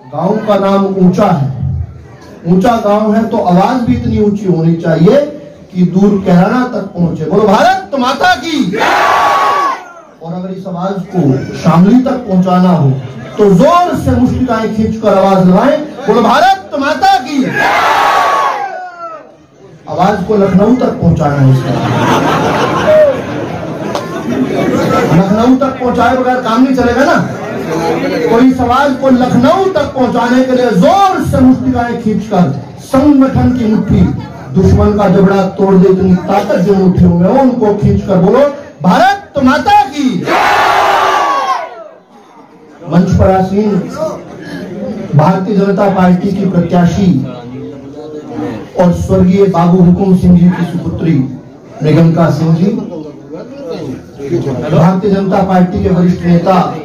गांव का नाम ऊंचा है, ऊंचा गांव है तो आवाज भी इतनी ऊंची होनी चाहिए कि दूर कैराना तक पहुंचे। बोलो भारत माता की। और अगर इस आवाज को शामली तक पहुंचाना हो तो जोर से मुस्लिकाएं खींचकर आवाज लगाएं, बोलो भारत माता की। आवाज को लखनऊ तक पहुंचाना है। लखनऊ तक पहुंचाए बगैर काम नहीं चलेगा ना। तो इस आवाज को लखनऊ तक पहुंचाने के लिए जोर से मुस्लिकाएं खींचकर संगठन की मुट्ठी, दुश्मन का जबड़ा तोड़ दे इतनी ताकत जो उठे हुए हैं उनको खींचकर बोलो भारत माता की। मंच पर आसीन भारतीय जनता पार्टी की प्रत्याशी और स्वर्गीय बाबू हुकुम सिंह जी की सुपुत्री मेघनका सिंह जी, भारतीय जनता पार्टी के वरिष्ठ नेता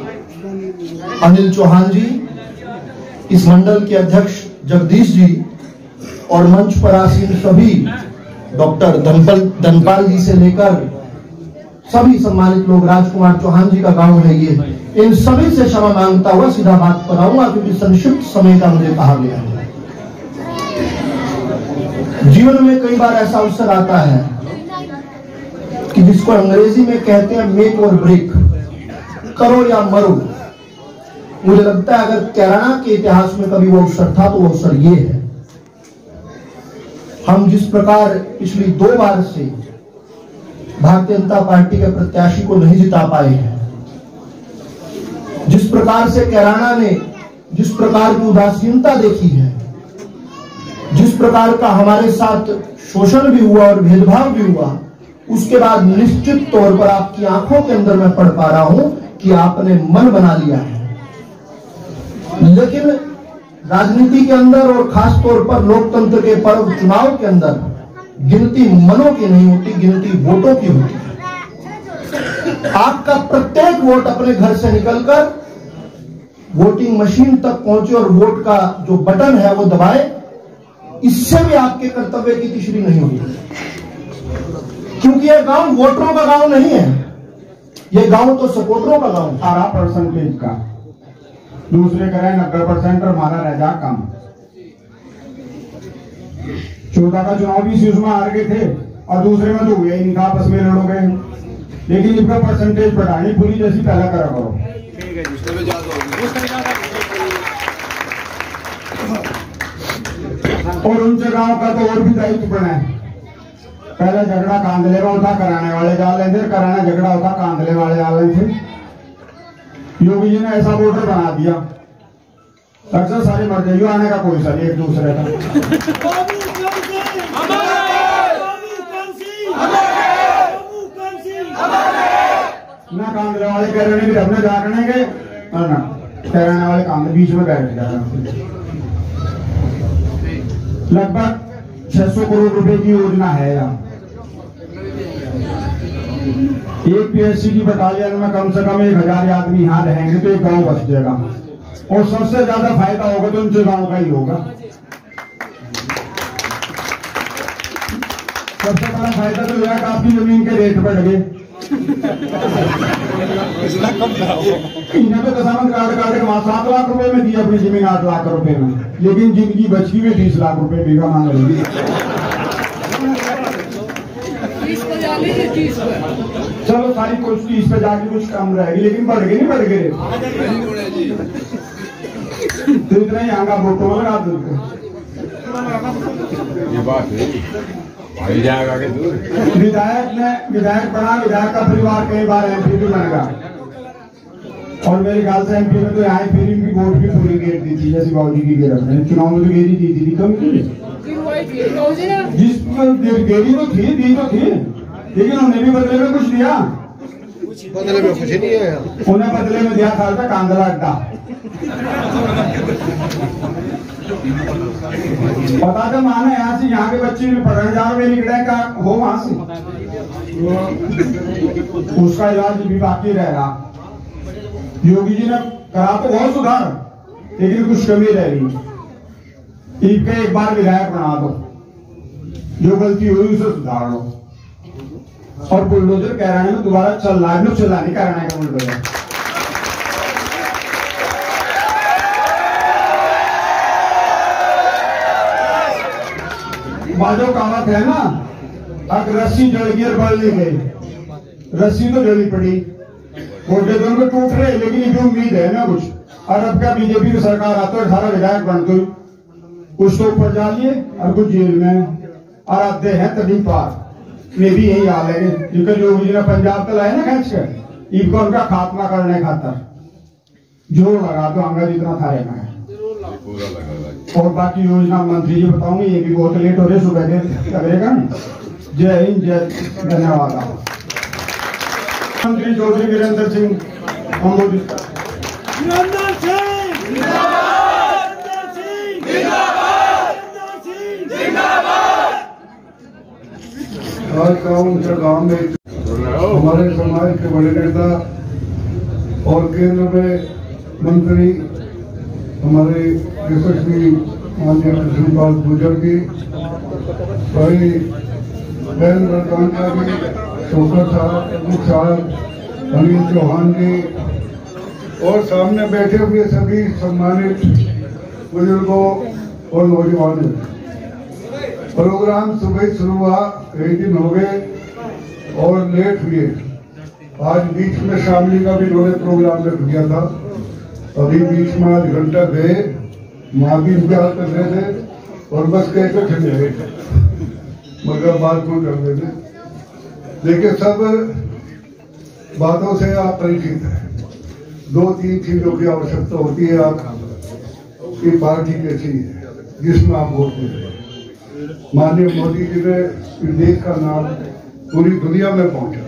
अनिल चौहान जी, इस मंडल के अध्यक्ष जगदीश जी और मंच पर आसीन सभी डॉक्टर धनपाल जी से लेकर सभी सम्मानित लोग, राजकुमार चौहान जी का गांव है ये, इन सभी से क्षमा मांगता हुआ सीधा बात पर आऊंगा क्योंकि संक्षिप्त समय का मुझे कहा गया है। जीवन में कई बार ऐसा अवसर आता है कि जिसको अंग्रेजी में कहते हैं मेक और ब्रेक, करो या मरो। मुझे लगता है अगर कैराना के इतिहास में कभी वो अवसर था तो वो अवसर ये है। हम जिस प्रकार पिछली 2 बार से भारतीय जनता पार्टी के प्रत्याशी को नहीं जिता पाए हैं, जिस प्रकार से कैराना ने जिस प्रकार की उदासीनता देखी है, जिस प्रकार का हमारे साथ शोषण भी हुआ और भेदभाव भी हुआ, उसके बाद निश्चित तौर पर आपकी आंखों के अंदर मैं पढ़ पा रहा हूं कि आपने मन बना लिया है। लेकिन राजनीति के अंदर और खास तौर पर लोकतंत्र के पर्व चुनाव के अंदर गिनती मनों की नहीं होती, गिनती वोटों की होती है। आपका प्रत्येक वोट अपने घर से निकलकर वोटिंग मशीन तक पहुंचे और वोट का जो बटन है वो दबाए, इससे भी आपके कर्तव्य की तीसरी नहीं होती। क्योंकि यह गांव वोटरों का गांव नहीं है, यह गांव तो सपोर्टरों का गांव। 18% का, दूसरे करें 90% और हमारा रह जा कम। 14 का चुनाव भी इसी उसमें हार गए थे और दूसरे में तो हुए ही नहीं था, आपस में लड़ोगे। लेकिन इनका परसेंटेज बढ़ानी पूरी जैसी पहला करा करो। और उन जगहों का तो और भी दायित्व बना है। पहले झगड़ा कांदले में होता, कराने वाले जा लेते, कराना झगड़ा होता, कांदले वाले जा लेते। योगी जी ने ऐसा वोटर बना दिया, अक्सर सारे मर जाइयो आने का कोई सर एक दूसरे का। ना कांदले वाले कह रहे कि अपने जागने के, ना कराने वाले कांदले बीच में बैठ गया। लगभग 600 करोड़ रुपए की योजना है यहाँ। एक पीएससी की बटालियन में कम से कम 1000 आदमी यहाँ रहेंगे तो एक गांव बच जाएगा और सबसे ज्यादा फायदा होगा तो उनसे गांव का ही होगा। सबसे बड़ा फायदा तो यह है कि आपकी जमीन के रेट बढ़ गए। इन्हें तो किसान काट के वहां 7 लाख रुपए में दी अपनी जमीन 8 लाख रुपए में, लेकिन जिनकी बची में 20 लाख रुपए बीघा मांग रही है। चलो सारी कुछ 30 पे जाके कुछ कम रहेगी, लेकिन बढ़ गए नहीं बढ़ गए तो इतना ही आगा वोटों में लगा दो। विधायक बना, विधायक का परिवार कई बार एमपी भी बनेगा और मेरे ख्याल से एमपी में तो यहाँ फिर इनकी वोट भी पूरी घेर दी थी, जैसी बाबू जी की घेर अपने चुनाव में तो घेरी दी थी, कम की जिसमें घेरी तो थी, दी तो थी, लेकिन उन्हें भी बदले में कुछ दिया। बदले में कुछ नहीं है, उन्हें बदले में दिया था कांदला अड्डा। पता था माना यहाँ से, यहाँ के बच्चे भी पढ़ने जा रहे निकले का हो वहां से, उसका इलाज भी बाकी रह रहा। योगी जी ने करा तो बहुत सुधार, लेकिन कुछ कमी रह रही। एक बार विधायक बना दो, जो गलती हुई उसे सुधार लो। और बुलडोजर कैराने में दोबारा चल रहा है, चला नहीं कैराने का बुलडोजर। बाजो कहावत है ना, अगर रस्सी जड़ गई और बढ़ गई, रस्सी तो जड़ी पड़ी, गोटे दोनों में टूट रहे, लेकिन ये उम्मीद है ना कुछ। और अब क्या बीजेपी की सरकार आते 18 विधायक बनते, कुछ तो ऊपर जा लिए और कुछ जेल में, और आते हैं तभी पार। ये भी यही हाल है क्योंकि योगी जी ने पंजाब तक लाए ना खींच कर, इनको उनका खात्मा करने खातर जोर लगा दो, अंग्रेज जितना थारे में है। और बाकी योजना मंत्री जी बताऊंगी, ये भी बहुत लेट हो रहे, सुबह करेगा ना। जय हिंद, जय, धन्यवाद। मंत्री चौधरी वीरेंद्र सिंह आज गांव में हमारे समाज के बड़े नेता और केंद्र में मंत्री हमारे यशस्वी माननीय कृष्णपाल गुर्जर की, भाई बहन वर्तमान जी, शोकत साहब, अनिल चौहान जी, और सामने बैठे हुए सभी सम्मानित बुजुर्गों और नौजवानों। प्रोग्राम सुबह शुरू हुआ, कई दिन हो गए और लेट हुए। आज बीच में शामली का भी इन्होंने प्रोग्राम रख दिया था, अभी बीच में आध घंटा गए, माँ भी इंतजार कर रहे थे और बस कह कर चले गए, मगर बात को कर रहे थे। देखिए, सब बातों से आप परिचित हैं। 2-3 चीजों की आवश्यकता होती है आपकी पार्टी कैसी है जिसमें आप वोट देते हैं। माननीय मोदी जी ने इस देश का नाम पूरी दुनिया में पहुंचा।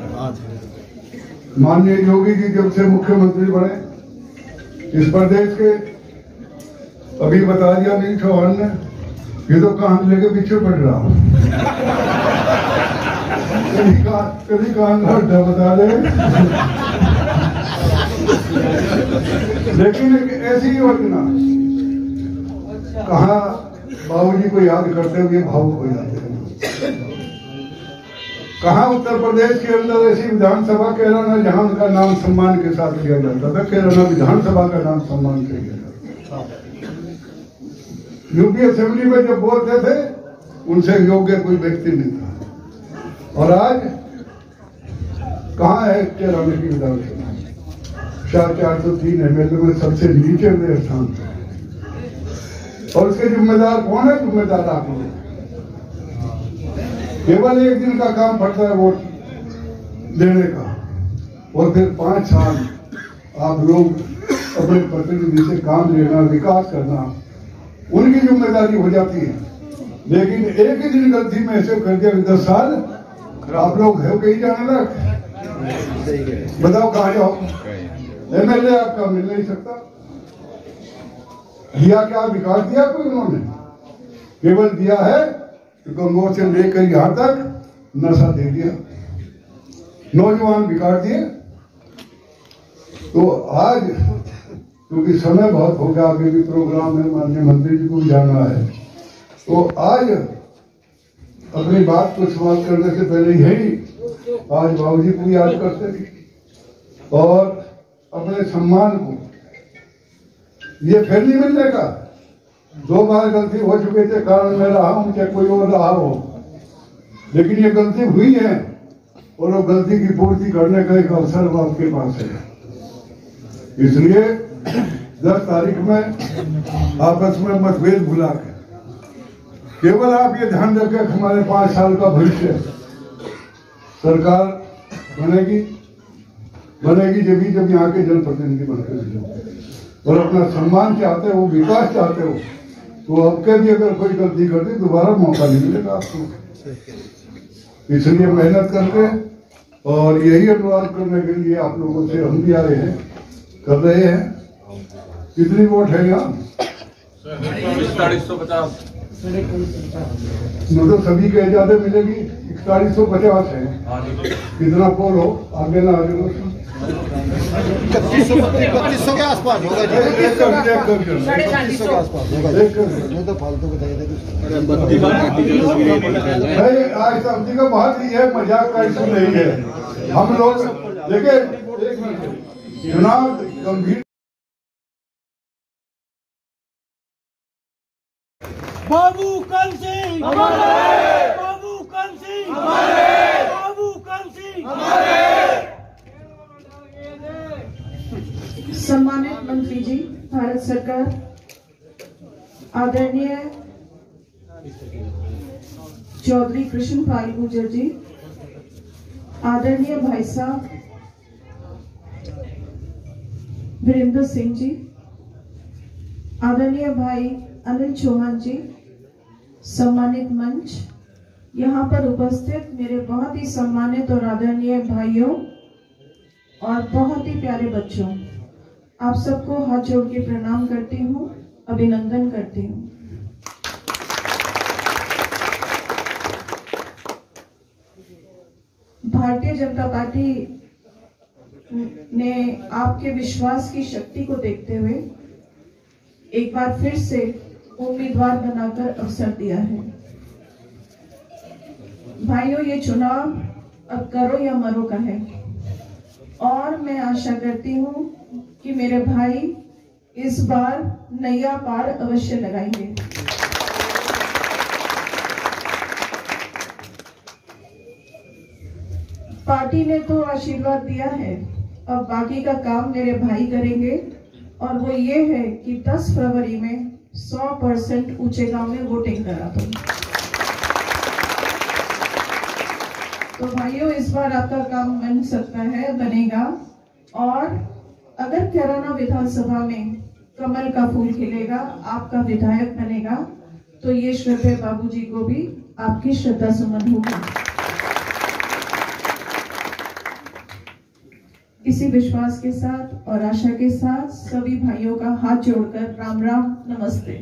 माननीय योगी जी जब से मुख्यमंत्री बने इस प्रदेश के, अभी बता दिया अनिल चौहान ने, ये तो कान लेके पीछे पड़ रहा हूं। कभी कान का बता दे। लेकिन एक ऐसी योजना कहा बाबूजी को याद करते हुए भावुक हो जाते हैं। कहा उत्तर प्रदेश के अंदर ऐसी विधानसभा कैराना जहां उनका नाम सम्मान के साथ लिया जाता था, कैराना विधानसभा का नाम सम्मान से लिया जाता था। यूपी असेंबली में जब बोलते थे उनसे योग्य कोई व्यक्ति नहीं था। और आज कहाँ है कैराना की विधानसभा? 403 एमएलए में सबसे नीचे में स्थान था। और उसके जिम्मेदार कौन है? जिम्मेदार आप लोग। केवल एक दिन का काम पड़ता है वोट देने का, और फिर 5 साल आप लोग अपने प्रतिनिधि से काम लेना, विकास करना उनकी जिम्मेदारी हो जाती है। लेकिन एक ही दिन गलती में ऐसे कर दिया 10 साल आप लोग है कहीं जाने लग, बताओ कहाँ जाओ? एमएलए आपका मिल नहीं सकता। दिया क्या? विकास दिया कोई उन्होंने? केवल दिया है कि गंगोर से लेकर यहां तक नशा दे दिया, नौजवान बिगाड़ दिए। तो आज क्योंकि समय बहुत हो गया, आगे भी प्रोग्राम है, माननीय मंत्री जी को भी जाना है, तो आज अपनी बात को समाप्त करने से पहले यही आज बाबूजी को याद करते और अपने सम्मान को, ये फिर नहीं मिलने का। 2 बार गलती हो चुके थे, कारण मैं रहा हूं चाहे कोई और रहा हो, लेकिन ये गलती हुई है और वो गलती की पूर्ति करने का एक अवसर आपके पास है। इसलिए 10 तारीख में आपस में मतभेद भुला के केवल आप ये ध्यान रखें, हमारे 5 साल का भविष्य सरकार बनेगी जब यहाँ के जनप्रतिनिधि बनते और अपना सम्मान चाहते हो, विकास चाहते हो, तो आपके भी अगर कोई गलती कर दी दोबारा मौका नहीं मिलेगा आपको। इसलिए मेहनत करके और यही अनुरोध करने के लिए आप लोगों से हम भी आ रहे हैं, कर रहे हैं। कितनी वोट है यहाँ? 4150। तो सभी के ज्यादा मिलेगी। 4150 है। कितना पोल हो? आगे ना आगे 3100 के आसपास होगा जी। 3100 के आसपास होगा। नहीं तो फालतू भाई आज सब्जी का बात ही है, मजाक का इशू नहीं है। हम लोग देखिए, चुनाव गंभीर बाबू कान सिंह हमारे, बाबू कान सिंह हमारे, बाबू कान सिंह हमारे। सम्मानित मंत्री जी, भारत सरकार, आदरणीय चौधरी कृष्णपाल गुर्जर जी, आदरणीय भाई साहब वीरेंद्र सिंह जी, आदरणीय भाई अनिल चौहान जी, सम्मानित मंच, यहाँ पर उपस्थित मेरे बहुत ही सम्मानित और आदरणीय भाइयों और बहुत ही प्यारे बच्चों, आप सबको हाथ जोड़ के प्रणाम करती हूँ, अभिनंदन करती हूँ। भारतीय जनता पार्टी ने आपके विश्वास की शक्ति को देखते हुए एक बार फिर से उम्मीदवार बनाकर अवसर दिया है। भाइयों, ये चुनाव अब करो या मरो का है और मैं आशा करती हूँ कि मेरे भाई इस बार नैया पार अवश्य लगाएंगे। पार्टी ने तो आशीर्वाद दिया है, अब बाकी का काम मेरे भाई करेंगे और वो ये है कि 10 फरवरी में 100% ऊंचे गांव में वोटिंग करा दो। तो भाइयों, इस बार आपका काम बन सकता है, बनेगा। और अगर कैराना विधानसभा में कमल का फूल खिलेगा, आपका विधायक बनेगा, तो ये श्रद्धेय बाबूजी को भी आपकी श्रद्धा सुमन होगी। इसी विश्वास के साथ और आशा के साथ सभी भाइयों का हाथ जोड़कर राम राम, नमस्ते।